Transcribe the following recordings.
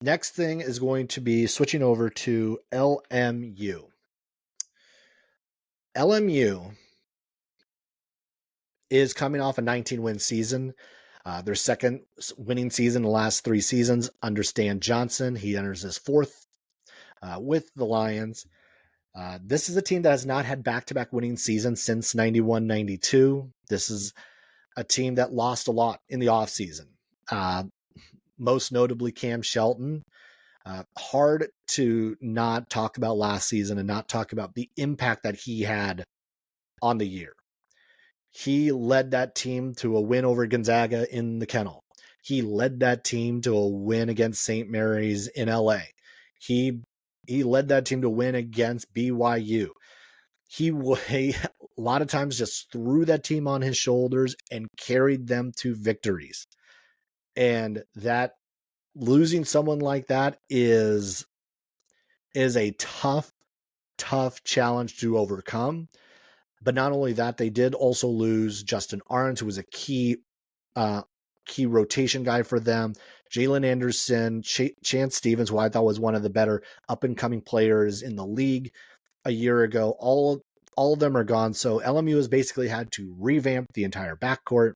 Next thing is going to be switching over to LMU. LMU is coming off a 19-win season. Their second winning season in the last 3 seasons under Stan Johnson. He enters his fourth with the Lions. This is a team that has not had back-to-back winning seasons since 91-92. This is a team that lost a lot in the offseason. Most notably Cam Shelton. Hard to not talk about last season and not talk about the impact that he had on the year. He led that team to a win over Gonzaga in the Kennel. He led that team to a win against St. Mary's in LA. He led that team to win against BYU. He a lot of times just threw that team on his shoulders and carried them to victories. And that losing someone like that is a tough challenge to overcome. But not only that, they did also lose Justin Arndt, who was a key rotation guy for them. Jalen Anderson, Chance Stevens, who I thought was one of the better up-and-coming players in the league a year ago. All of them are gone. So LMU has basically had to revamp the entire backcourt.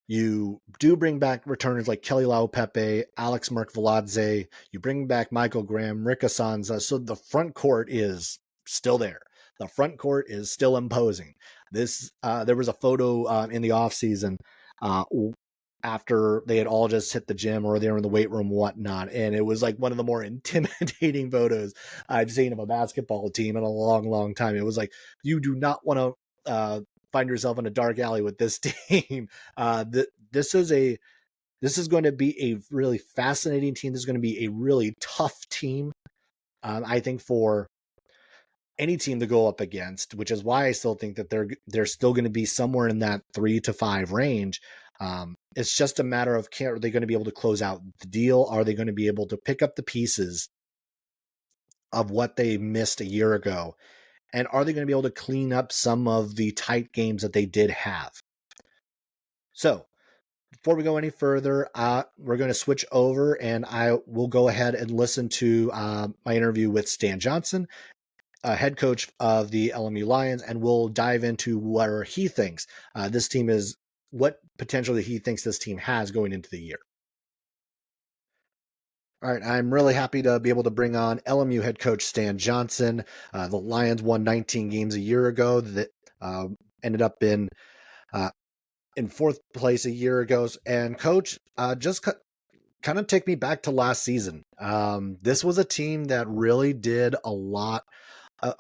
You do bring back returners like Keli Leaupepe, Alex Merkviladze. You bring back Michael Graham, Rick Asanza. So the front court is still there. The front court is still imposing. There was a photo in the offseason after they had all just hit the gym or they were in the weight room and whatnot, and it was like one of the more intimidating photos I've seen of a basketball team in a long time. It was like, you do not want to find yourself in a dark alley with this team. This is going to be a really fascinating team. This is going to be a really tough team, I think, for any team to go up against, which is why I still think that they're still going to be somewhere in that 3 to 5 range. It's just a matter of, are they going to be able to close out the deal? Are they going to be able to pick up the pieces of what they missed a year ago? And are they going to be able to clean up some of the tight games that they did have? So before we go any further, we're going to switch over and I will go ahead and listen to my interview with Stan Johnson, head coach of the LMU Lions, and we'll dive into where he thinks this team is, what potentially he thinks this team has going into the year. All right, I'm really happy to be able to bring on LMU head coach Stan Johnson. The Lions won 19 games a year ago that ended up in 4th place a year ago. And coach, just kind of take me back to last season. This was a team that really did a lot,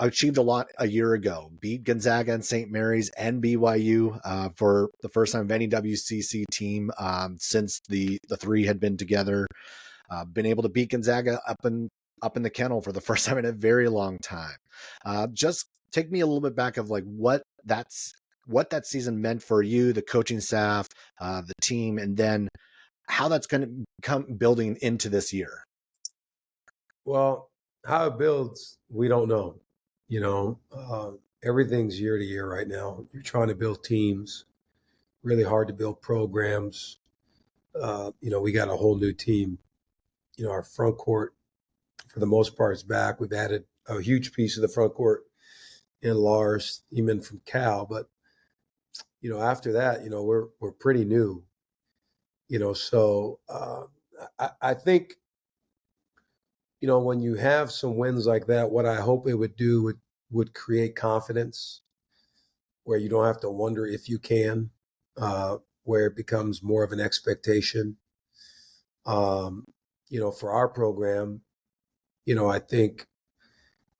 achieved a lot a year ago, beat Gonzaga and St. Mary's and BYU for the first time of any WCC team since the 3 had been together. Been able to beat Gonzaga up in the Kennel for the first time in a very long time. Just take me a little bit back of like what that season meant for you, the coaching staff, the team, and then how that's going to come building into this year. Well, how it builds, we don't know. Everything's year to year right now. You're trying to build teams, really hard to build programs. We got a whole new team. Our front court, for the most part, is back. We've added a huge piece of the front court in Lars, even from Cal. But, after that, we're pretty new. So I think, when you have some wins like that, what I hope it would do would create confidence where you don't have to wonder if you can, where it becomes more of an expectation. For our program, I think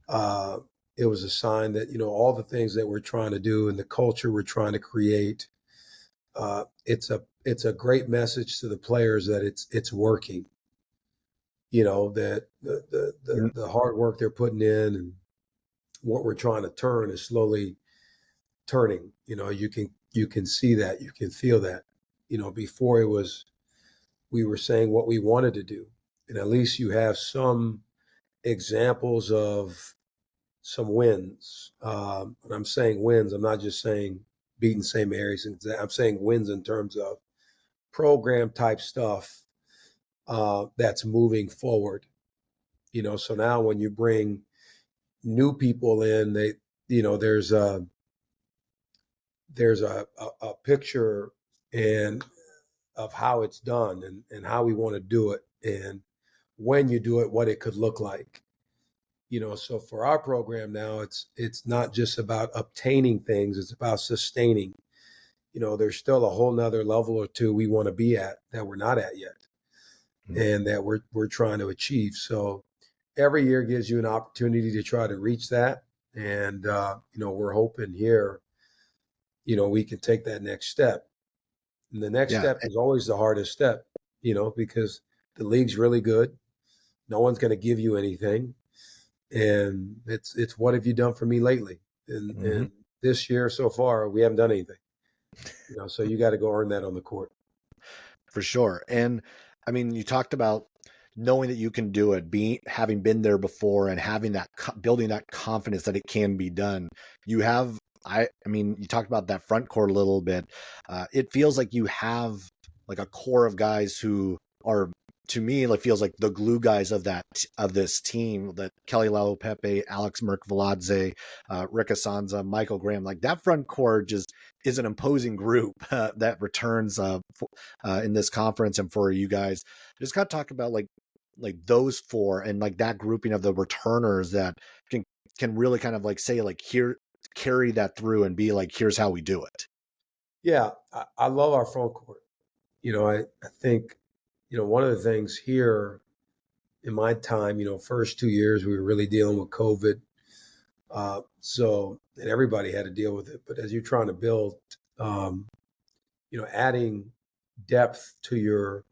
it was a sign that, all the things that we're trying to do and the culture we're trying to create, it's a great message to the players that it's working. That the hard work they're putting in and what we're trying to turn is slowly turning. You can see that, you can feel that. Before we were saying what we wanted to do, and at least you have some examples of some wins. And I'm saying wins, I'm not just saying beating St. Mary's. I'm saying wins in terms of program type stuff that's moving forward. So now when you bring new people in, there's a picture and of how it's done and how we want to do it, and when you do it, what it could look like. So for our program now, it's not just about obtaining things, it's about sustaining. There's still a whole nother level or two we want to be at that we're not at yet, and that we're trying to achieve. So every year gives you an opportunity to try to reach that. And, we're hoping here, we can take that next step. And the next Yeah. step is always the hardest step, because the league's really good. No one's going to give you anything. And it's what have you done for me lately? And this year so far, we haven't done anything. So you got to go earn that on the court. For sure. And I mean, you talked about knowing that you can do it, having been there before and having that building that confidence that it can be done. You have, I mean, you talked about that front court a little bit. It feels like you have like a core of guys who are, to me, it feels like the glue guys of this team. That Keli Leaupepe, Alex Merkviladze, Rick Asanza, Michael Graham, like that front court just is an imposing group that returns in this conference. And for you guys, just got to talk about like those four and like that grouping of the returners that can really kind of like say like here, carry that through and be like, here's how we do it. Yeah, I love our front court. I think, one of the things here in my time, first 2 years, we were really dealing with COVID. And everybody had to deal with it. But as you're trying to build, adding depth to your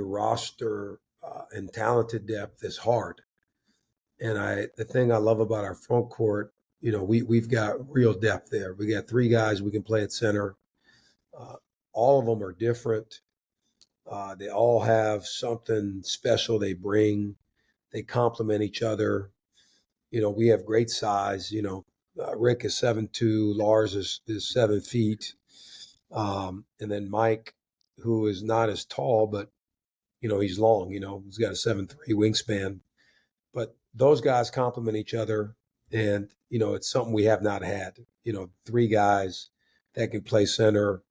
roster and talented depth is hard. And the thing I love about our front court, we've got real depth there. We got 3 guys we can play at center. All of them are different. They all have something special they bring. They complement each other. We have great size. Rick is 7'2", Lars is 7 feet. And then Mike, who is not as tall, but, he's long, he's got a 7'3" wingspan. But those guys complement each other. And, it's something we have not had, 3 guys that can play center.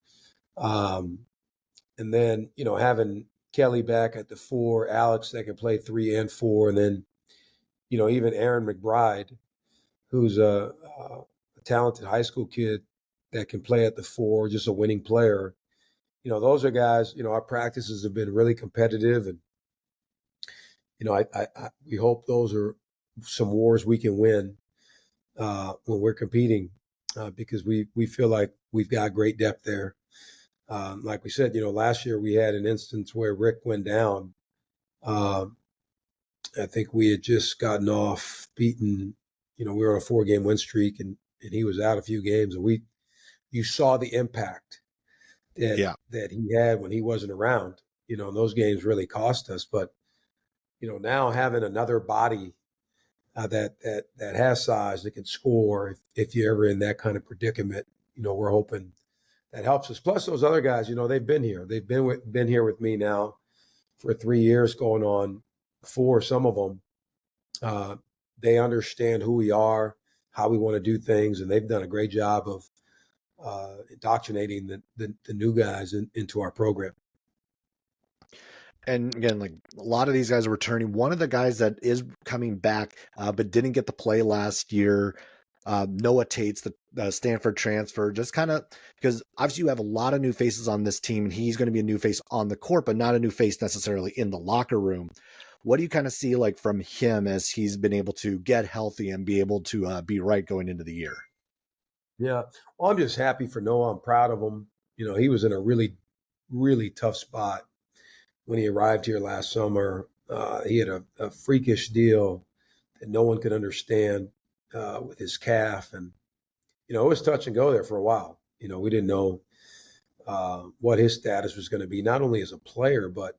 And then, having Keli back at the 4, Alex that can play 3 and 4, and then, even Aaron McBride, who's a talented high school kid that can play at the 4, just a winning player. Those are guys, our practices have been really competitive. And, we hope those are some wars we can win when we're competing because we feel like we've got great depth there. Like we said, last year we had an instance where Rick went down. I think we had just gotten off beaten. We were on a 4-game win streak, and he was out a few games, and you saw the impact that he had when he wasn't around. And those games really cost us. But now having another body that has size that can score, if you're ever in that kind of predicament, we're hoping that helps us. Plus, those other guys, they've been here. They've been here with me now for 3 years, going on 4. Some of them, they understand who we are, how we want to do things, and they've done a great job of indoctrinating the new guys into our program. And again, like a lot of these guys are returning. One of the guys that is coming back, but didn't get to play last year, Noah Tate's the Stanford transfer, just kind of because obviously you have a lot of new faces on this team, and he's going to be a new face on the court, but not a new face necessarily in the locker room. What do you kind of see like from him as he's been able to get healthy and be able to be right going into the year? Yeah, well, I'm just happy for Noah. I'm proud of him. He was in a really, really tough spot when he arrived here last summer. He had a freakish deal that no one could understand with his calf. And, it was touch and go there for a while. We didn't know what his status was going to be, not only as a player, but,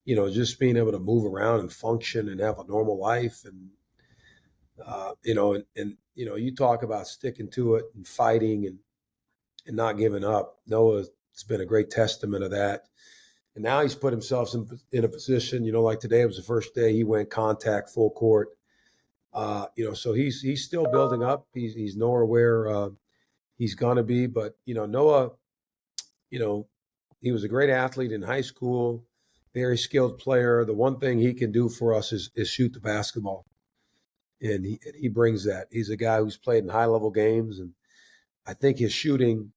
just being able to move around and function and have a normal life. And, you talk about sticking to it and fighting and not giving up. Noah's been a great testament of that. And now he's put himself in a position, like today was the first day he went contact full court. So he's still building up. He's nowhere where he's gonna be, but Noah, you know, he was a great athlete in high school, very skilled player. The one thing he can do for us is shoot the basketball, and he brings that. He's a guy who's played in high level games, and I think his shooting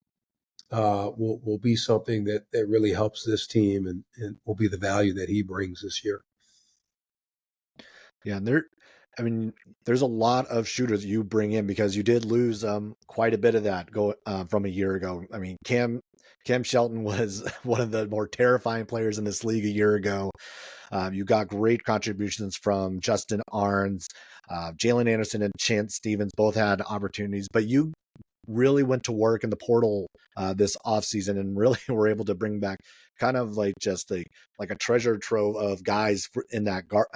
will be something that really helps this team and will be the value that he brings this year. Yeah, and there's a lot of shooters you bring in because you did lose quite a bit of that from a year ago. I mean, Cam Shelton was one of the more terrifying players in this league a year ago. You got great contributions from Justin Arns, Jalen Anderson, and Chance Stevens both had opportunities, but you really went to work in the portal this offseason and really were able to bring back kind of like just like a treasure trove of guys in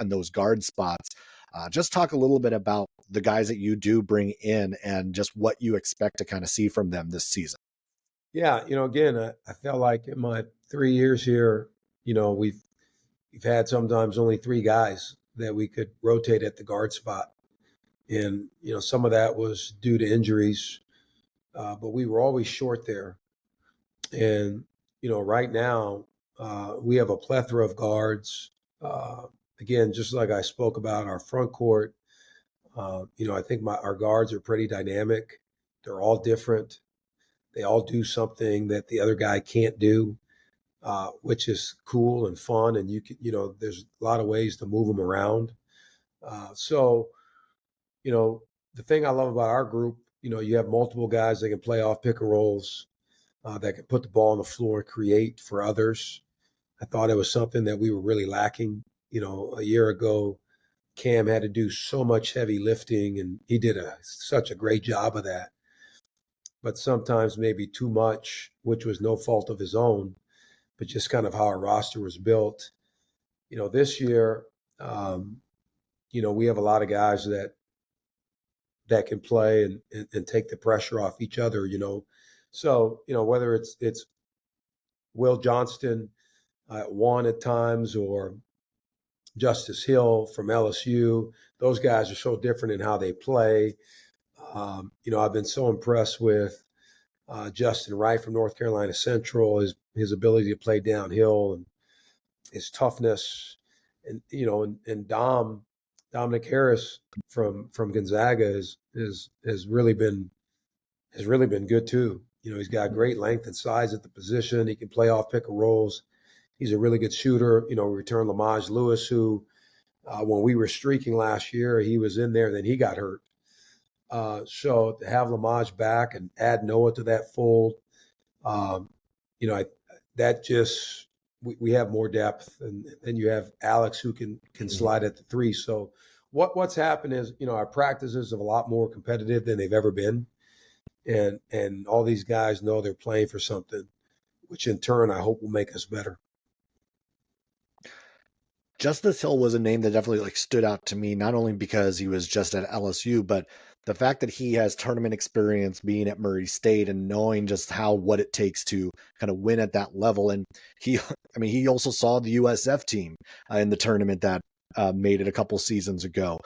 those guard spots. Just talk a little bit about the guys that you do bring in and just what you expect to kind of see from them this season. Yeah, again, I felt like in my 3 years here, we've had sometimes only three guys that we could rotate at the guard spot, and some of that was due to injuries, but we were always short there. And right now we have a plethora of guards. Again, just like I spoke about our front court, I think our guards are pretty dynamic. They're all different. They all do something that the other guy can't do, which is cool and fun. And there's a lot of ways to move them around. So, the thing I love about our group, you have multiple guys that can play off pick and rolls, that can put the ball on the floor and create for others. I thought it was something that we were really lacking. A year ago, Cam had to do so much heavy lifting, and he did such a great job of that. But sometimes maybe too much, which was no fault of his own, but just kind of how our roster was built. This year, we have a lot of guys that can play and take the pressure off each other. So whether it's Will Johnston at one at times or Justice Hill from LSU, those guys are so different in how they play. I've been so impressed with Justin Wright from North Carolina Central, his ability to play downhill and his toughness, and and Dominic Harris from Gonzaga has really been good too. He's got great length and size at the position. He can play off pick and rolls. He's a really good shooter. We returned Lamage Lewis, who when we were streaking last year, he was in there, then he got hurt. So to have Lamage back and add Noah to that fold, we have more depth, and then you have Alex who can slide at the three. So what's happened is our practices are a lot more competitive than they've ever been, and all these guys know they're playing for something, which in turn I hope will make us better. Justice Hill was a name that definitely stood out to me, not only because he was just at LSU, but the fact that he has tournament experience being at Murray State and knowing just what it takes to kind of win at that level. And he also saw the USF team in the tournament that made it a couple seasons ago.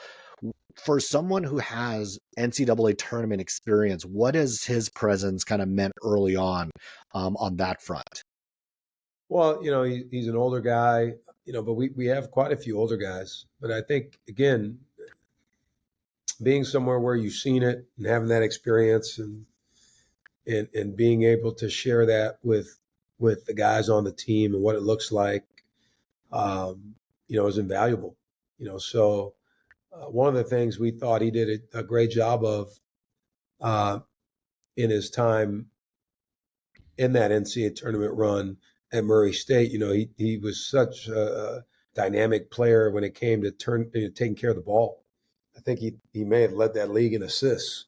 For someone who has NCAA tournament experience, what has his presence kind of meant early on that front? Well, he's an older guy, but we have quite a few older guys. But I think, again, being somewhere where you've seen it and having that experience and being able to share that with the guys on the team and what it looks like, is invaluable. So one of the things we thought he did a great job of in his time in that NCAA tournament run at Murray State, he was such a dynamic player when it came to taking care of the ball. I think he may have led that league in assists.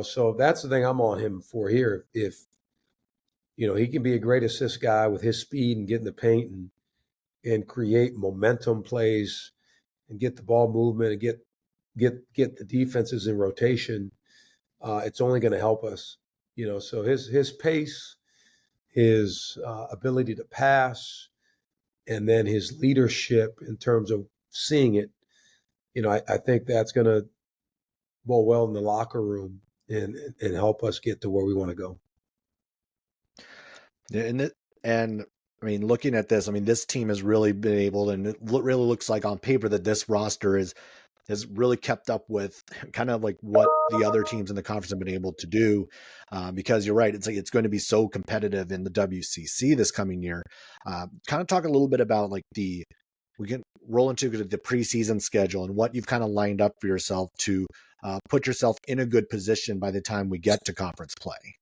So that's the thing I'm on him for here. If he can be a great assist guy with his speed and get in the paint and create momentum plays and get the ball movement and get the defenses in rotation, it's only going to help us. So his pace, his ability to pass, and then his leadership in terms of seeing it, I think that's going to bode well in the locker room and help us get to where we want to go. Yeah, and I mean, looking at this, I mean, this team has really been able, and it really looks like on paper that this roster has really kept up with kind of like what the other teams in the conference have been able to do. Because you're right, it's like it's going to be so competitive in the WCC this coming year. Kind of talk a little bit about like we can roll into the preseason schedule and what you've kind of lined up for yourself to put yourself in a good position by the time we get to conference play.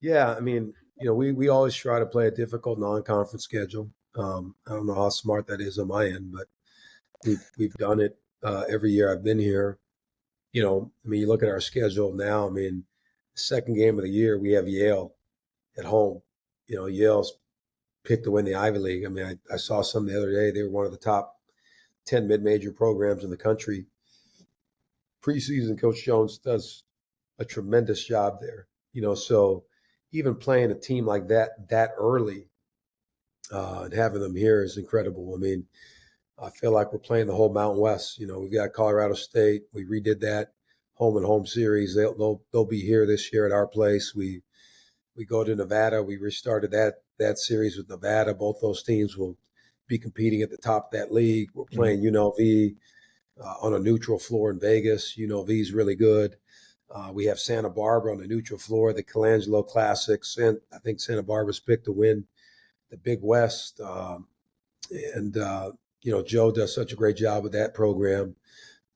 Yeah, I mean, we always try to play a difficult non-conference schedule. I don't know how smart that is on my end, but we've done it every year I've been here. I mean, you look at our schedule now. I mean, the second game of the year we have Yale at home. Yale's picked to win the Ivy League. I mean, I saw some the other day. They were one of the top 10 mid-major programs in the country. Preseason, Coach Jones does a tremendous job there. So even playing a team like that early and having them here is incredible. I mean, I feel like we're playing the whole Mountain West. We've got Colorado State. We redid that home and home series. They'll be here this year at our place. We go to Nevada. We restarted that series with Nevada. Both those teams will be competing at the top of that league. We're playing UNLV on a neutral floor in Vegas. UNLV is really good. We have Santa Barbara on the neutral floor, the Colangelo Classics, and I think Santa Barbara's picked to win the Big West. Joe does such a great job with that program.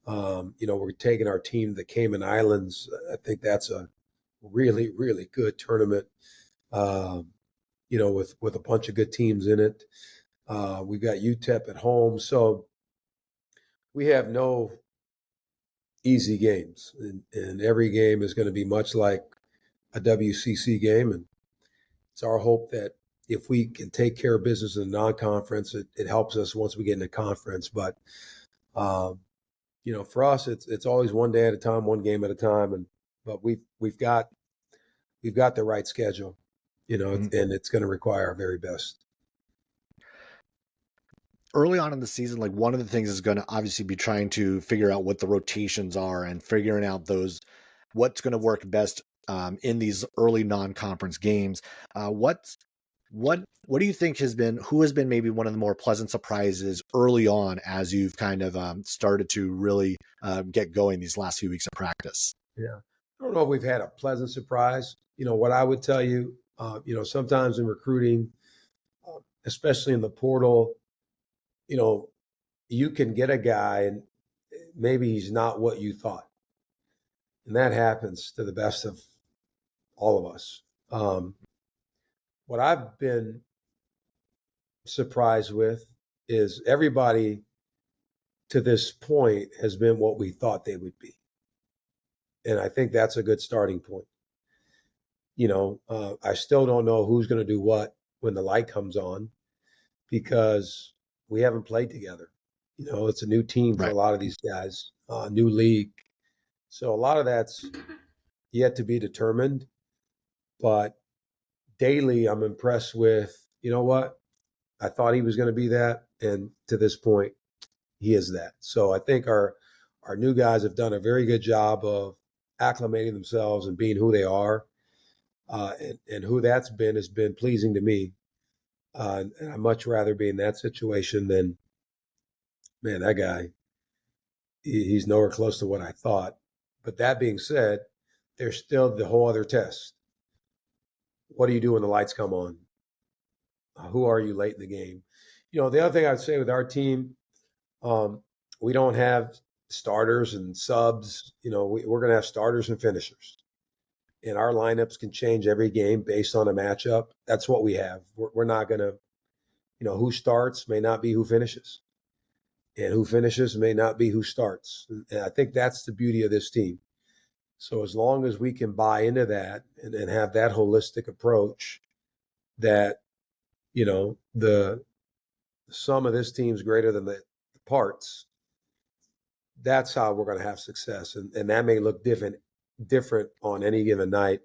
We're taking our team to the Cayman Islands. I think that's a really, really good tournament, with a bunch of good teams in it. We've got UTEP at home. So we have no easy games, and every game is going to be much like a WCC game. And it's our hope that if we can take care of business in the non-conference, it helps us once we get into conference. But for us, it's always one day at a time, one game at a time. But we've got the right schedule, and it's going to require our very best. Early on in the season, like one of the things is going to obviously be trying to figure out what the rotations are and figuring out what's going to work best in these early non-conference games. What do you think who has been maybe one of the more pleasant surprises early on as you've kind of started to really get going these last few weeks of practice? Yeah. I don't know if we've had a pleasant surprise. What I would tell you, sometimes in recruiting, especially in the portal, you can get a guy and maybe he's not what you thought. And that happens to the best of all of us. What I've been surprised with is everybody to this point has been what we thought they would be. And I think that's a good starting point. I still don't know who's going to do what when the light comes on because we haven't played together. It's a new team for a lot of these guys, new league. So a lot of that's yet to be determined. But daily, I'm impressed with, what? I thought he was going to be that. And to this point, he is that. So I think our new guys have done a very good job of acclimating themselves and being who they are. And who that's been has been pleasing to me. And I'd much rather be in that situation than, man, that guy, he's nowhere close to what I thought. But that being said, there's still the whole other test. What do you do when the lights come on? Who are you late in the game? The other thing I'd say with our team, we don't have starters and subs. We're going to have starters and finishers. And our lineups can change every game based on a matchup. That's what we have. We're not going to, who starts may not be who finishes. And who finishes may not be who starts. And I think that's the beauty of this team. So as long as we can buy into that and have that holistic approach that, the sum of this team is greater than the parts, that's how we're going to have success. And that may look different on any given night.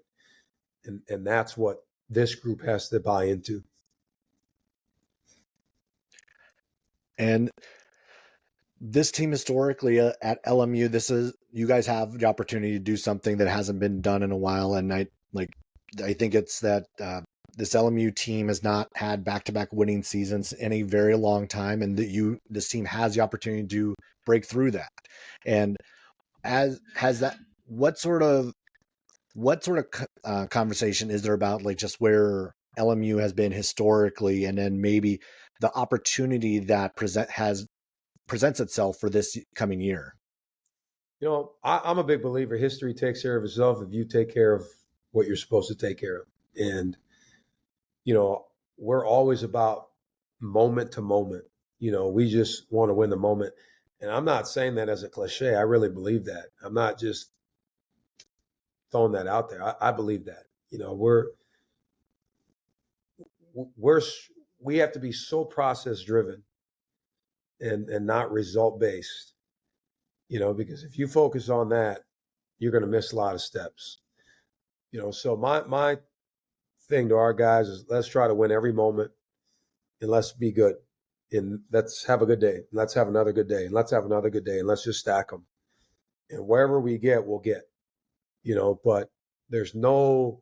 And that's what this group has to buy into. And this team historically at LMU, you guys have the opportunity to do something that hasn't been done in a while. And I think it's that this LMU team has not had back-to-back winning seasons in a very long time, and this team has the opportunity to break through that. And as has that, what sort of conversation is there about like just where LMU has been historically, and then maybe the opportunity that presents itself for this coming year? I'm a big believer history takes care of itself if you take care of what you're supposed to take care of. And, we're always about moment to moment. We just want to win the moment. And I'm not saying that as a cliche. I really believe that. I'm not just throwing that out there. I believe that. We're we have to be so process driven and not result based. Because if you focus on that, you're going to miss a lot of steps. So my thing to our guys is let's try to win every moment and let's be good. And let's have a good day. Let's have another good day. And let's have another good day. And let's just stack them. And wherever we get, we'll get. But there's no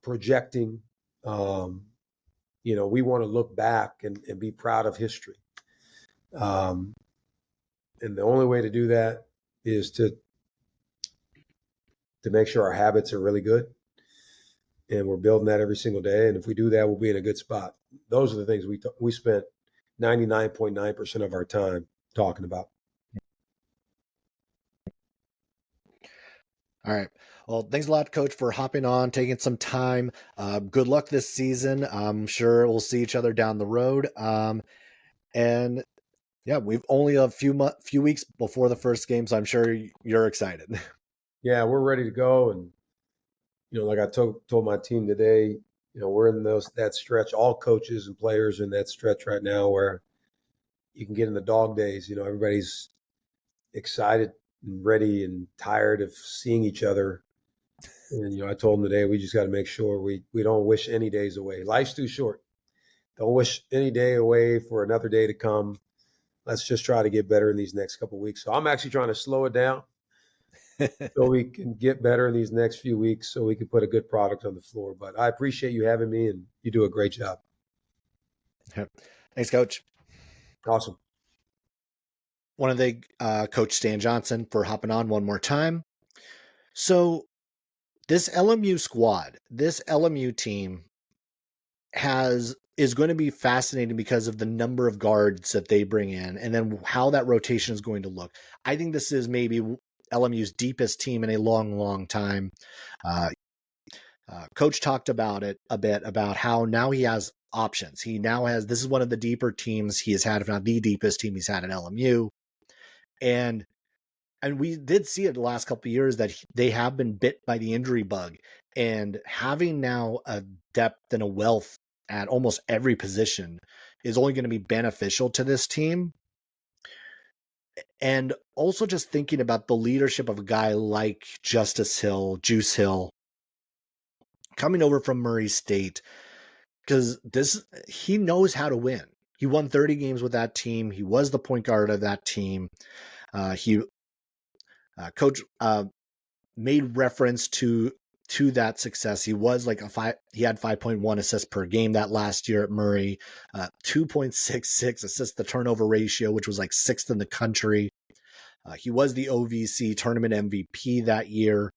projecting. We want to look back and be proud of history. And the only way to do that is to make sure our habits are really good. And we're building that every single day. And if we do that, we'll be in a good spot. Those are the things we spent 99.9% of our time talking about. All right. Well, thanks a lot, Coach, for hopping on, taking some time. Good luck this season. I'm sure we'll see each other down the road. And yeah, we've only a few weeks before the first game, so I'm sure you're excited. Yeah, we're ready to go. And like I told my team today, we're in that stretch. All coaches and players in that stretch right now where you can get in the dog days. Everybody's excited and ready and tired of seeing each other. And I told them today we just got to make sure we don't wish any days away. Life's too short. Don't wish any day away for another day to come. Let's just try to get better in these next couple of weeks. So I'm actually trying to slow it down so we can get better in these next few weeks so we can put a good product on the floor. But I appreciate you having me, and you do a great job. Thanks, Coach. Awesome. Want to thank Coach Stan Johnson for hopping on one more time. So this LMU squad, this LMU team is going to be fascinating because of the number of guards that they bring in and then how that rotation is going to look. I think this is maybe LMU's deepest team in a long, long time. Coach talked about it a bit about how now he has options. This is one of the deeper teams he has had, if not the deepest team he's had at LMU. And we did see it the last couple of years that they have been bit by the injury bug, and having now a depth and a wealth at almost every position is only going to be beneficial to this team. And also just thinking about the leadership of a guy like Justice Juice Hill, coming over from Murray State, because he knows how to win. He won 30 games with that team. He was the point guard of that team. Coach made reference to that success. He was he had 5.1 assists per game that last year at Murray, 2.66 assists to turnover ratio, which was like sixth in the country. He was the OVC tournament MVP that year.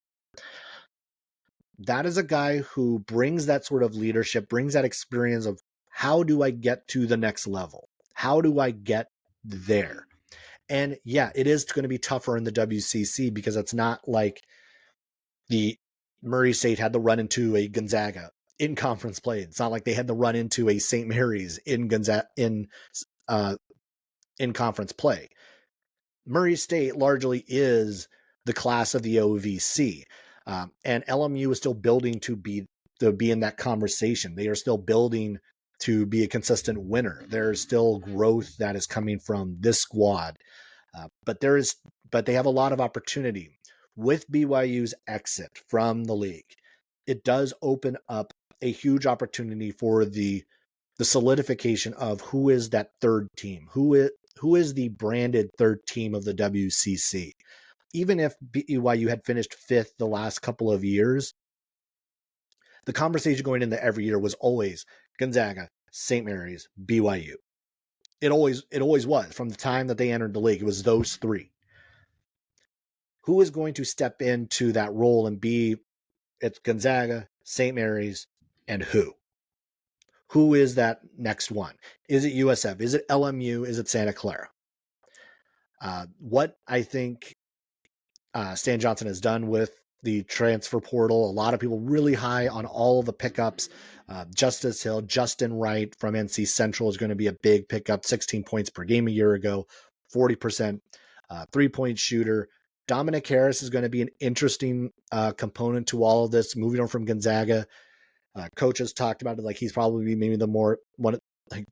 That is a guy who brings that sort of leadership, brings that experience of how do I get to the next level? How do I get there? And yeah, it is going to be tougher in the WCC because it's not like the Murray State had to run into a Gonzaga in conference play. It's not like they had to run into a St. Mary's in conference play. Murray State largely is the class of the OVC, and LMU is still building to be in that conversation. They are still building to be a consistent winner. There's still growth that is coming from this squad, but they have a lot of opportunity. With BYU's exit from the league, it does open up a huge opportunity for the the solidification of who is that third team, who is the branded third team of the WCC. Even if BYU had finished fifth the last couple of years, the conversation going into every year was always Gonzaga, St. Mary's, BYU. It always was from the time that they entered the league. It was those three. Who is going to step into that role and be? It's Gonzaga, St. Mary's, and who? Who is that next one? Is it USF? Is it LMU? Is it Santa Clara? What I think Stan Johnson has done with the transfer portal, a lot of people really high on all of the pickups. Justice Hill, Justin Wright from NC Central is going to be a big pickup, 16 points per game a year ago, 40% three-point shooter. Dominic Harris is going to be an interesting component to all of this, moving on from Gonzaga. Coach has talked about it like he's probably maybe the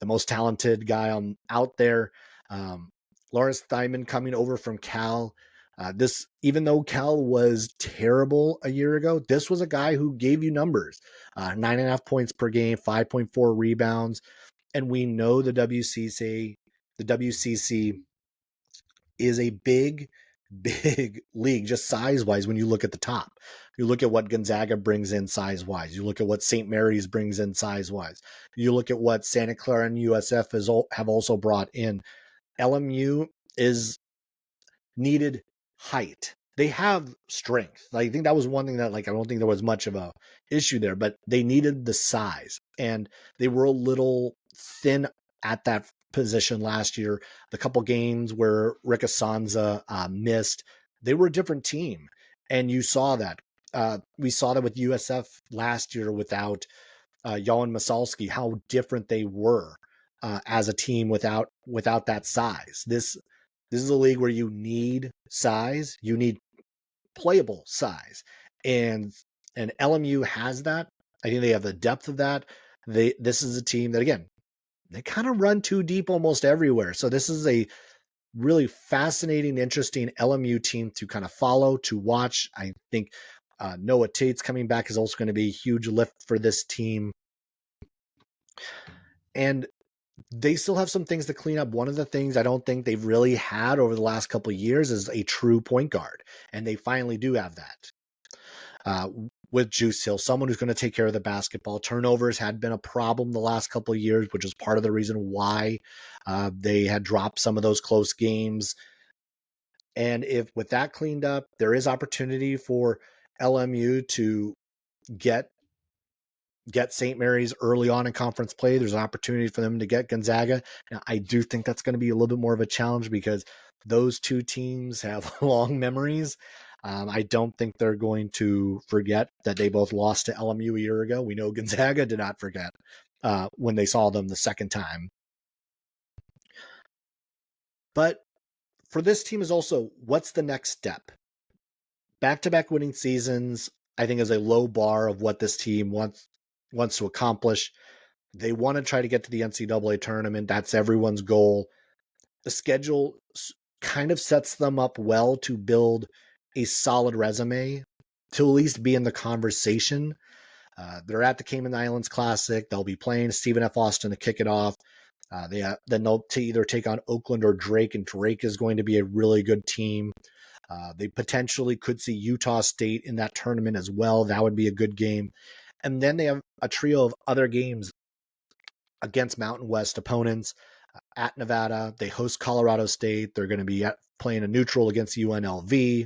most talented guy out there. Lawrence Thyman coming over from Cal. Even though Cal was terrible a year ago, this was a guy who gave you numbers, 9.5 points per game, 5.4 rebounds. And we know the WCC is a big league, just size-wise. When you look at the top, you look at what Gonzaga brings in size-wise. You look at what St. Mary's brings in size-wise. You look at what Santa Clara and USF have also brought in. LMU is needed height. They have strength. I think that was one thing that I don't think there was much of a issue there, but they needed the size, and they were a little thin at that position last year. The couple games where Rick Asanza missed, they were a different team, and you saw that. We saw that with USF last year without Jan Masalski, how different they were as a team without that size. This is a league where you need size, you need playable size, and LMU has that. I think they have the depth of that. This is a team that, again, they kind of run too deep almost everywhere. So this is a really fascinating, interesting LMU team to kind of follow, to watch. I think Noah Tate's coming back is also going to be a huge lift for this team. And they still have some things to clean up. One of the things I don't think they've really had over the last couple of years is a true point guard. And they finally do have that. With Juice Hill, someone who's going to take care of the basketball. Turnovers had been a problem the last couple of years, which is part of the reason why they had dropped some of those close games. And if with that cleaned up, there is opportunity for LMU to get St. Mary's early on in conference play. There's an opportunity for them to get Gonzaga. Now, I do think that's going to be a little bit more of a challenge because those two teams have long memories. I don't think they're going to forget that they both lost to LMU a year ago. We know Gonzaga did not forget when they saw them the second time. But for this team is also, what's the next step? Back-to-back winning seasons, I think, is a low bar of what this team wants to accomplish. They want to try to get to the NCAA tournament. That's everyone's goal. The schedule kind of sets them up well to build a solid resume, to at least be in the conversation. They're at the Cayman Islands Classic. They'll be playing Stephen F. Austin to kick it off. Then they'll either take on Oakland or Drake, and Drake is going to be a really good team. They potentially could see Utah State in that tournament as well. That would be a good game. And then they have a trio of other games against Mountain West opponents. At Nevada, they host Colorado State. They're going to be playing a neutral against UNLV.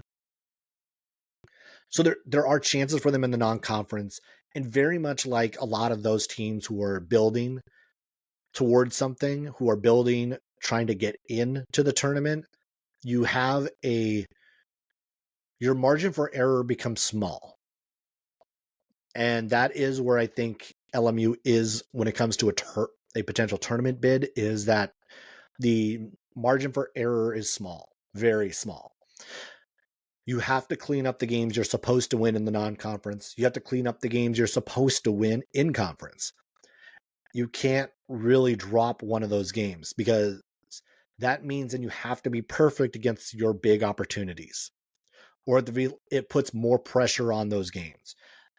So there are chances for them in the non-conference, and very much like a lot of those teams who are building towards something, who are building, trying to get into the tournament, you have your margin for error becomes small. And that is where I think LMU is when it comes to a potential tournament bid, is that the margin for error is small, very small. You have to clean up the games you're supposed to win in the non-conference. You have to clean up the games you're supposed to win in conference. You can't really drop one of those games, because that means then you have to be perfect against your big opportunities, or it puts more pressure on those games.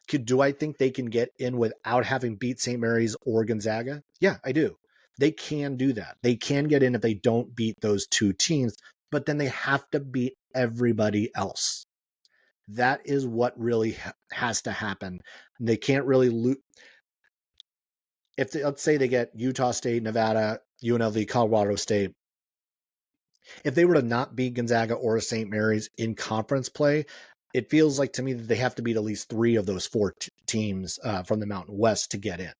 Do I think they can get in without having beat St. Mary's or Gonzaga? Yeah, I do. They can do that. They can get in if they don't beat those two teams, but then they have to beat everybody else. That is what really has to happen. They can't really lose. If let's say they get Utah State, Nevada, UNLV, Colorado State, if they were to not beat Gonzaga or St. Mary's in conference play, it feels like to me that they have to beat at least three of those four teams from the Mountain West to get in.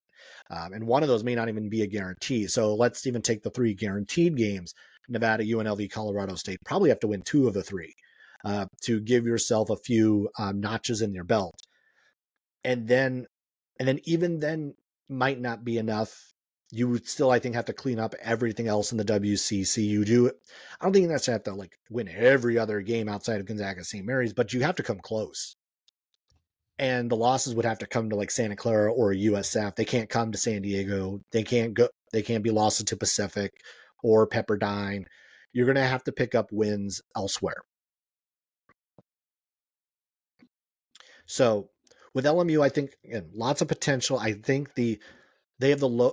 And one of those may not even be a guarantee. So let's even take the three guaranteed games. Nevada, UNLV, Colorado State probably have to win two of the three to give yourself a few notches in your belt. And then even then might not be enough. You would still, I think, have to clean up everything else in the WCC. You do. I don't think you necessarily have to like win every other game outside of Gonzaga, St. Mary's, but you have to come close. And the losses would have to come to like Santa Clara or USF. They can't come to San Diego. They can't go. They can't be losses to Pacific or Pepperdine. You're going to have to pick up wins elsewhere. So with LMU, I think again, lots of potential. I think they have the low.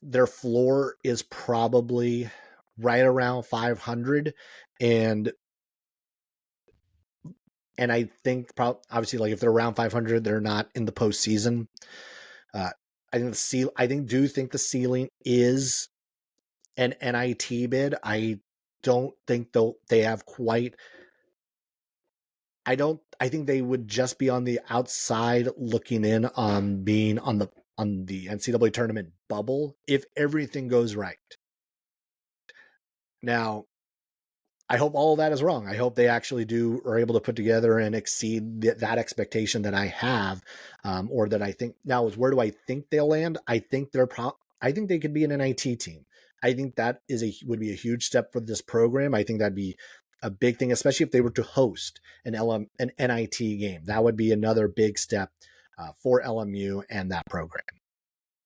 Their floor is probably right around 500, and I think obviously like if they're around 500, they're not in the postseason. I think the ceiling is an NIT bid. I don't think they have quite. I think they would just be on the outside looking in on being on the NCAA tournament bubble if everything goes right. Now, I hope all of that is wrong. I hope they actually are able to put together and exceed that expectation that I have, or that I think now is where do I think they'll land? I think I think they could be an NIT team. I think that would be a huge step for this program. I think that'd be a big thing, especially if they were to host an NIT game. That would be another big step for LMU and that program.